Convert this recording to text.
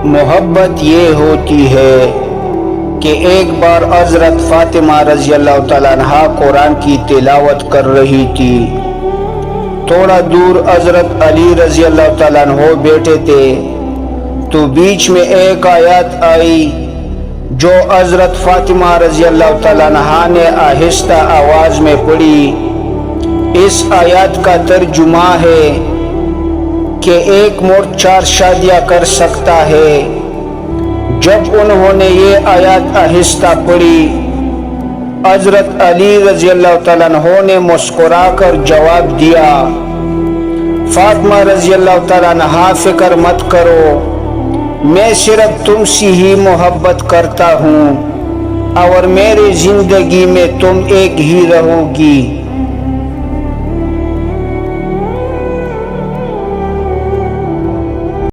محبت یہ ہوتی ہے کہ ایک بار حضرت فاطمہ رضی اللہ تعالیٰ عنہ قرآن کی تلاوت کر رہی تھی۔ تھوڑا دور حضرت علی رضی اللہ تعالیٰ عنہ بیٹھے تھے تو بیچ میں ایک آیات آئی جو حضرت فاطمہ رضی اللہ تعالیٰ عنہ نے آہستہ آواز میں پڑھی۔ اس آیات کا ترجمہ ہے کہ ایک مرد 4 شادیاں کر سکتا ہے۔ جب انہوں نے یہ آیات آہستہ پڑھی، حضرت علی رضی اللہ تعالیٰ عنہ نے مسکرا کر جواب دیا، فاطمہ رضی اللہ تعالیٰ عنہ فکر مت کرو، میں صرف تم سے ہی محبت کرتا ہوں اور میری زندگی میں تم ایک ہی رہو گی۔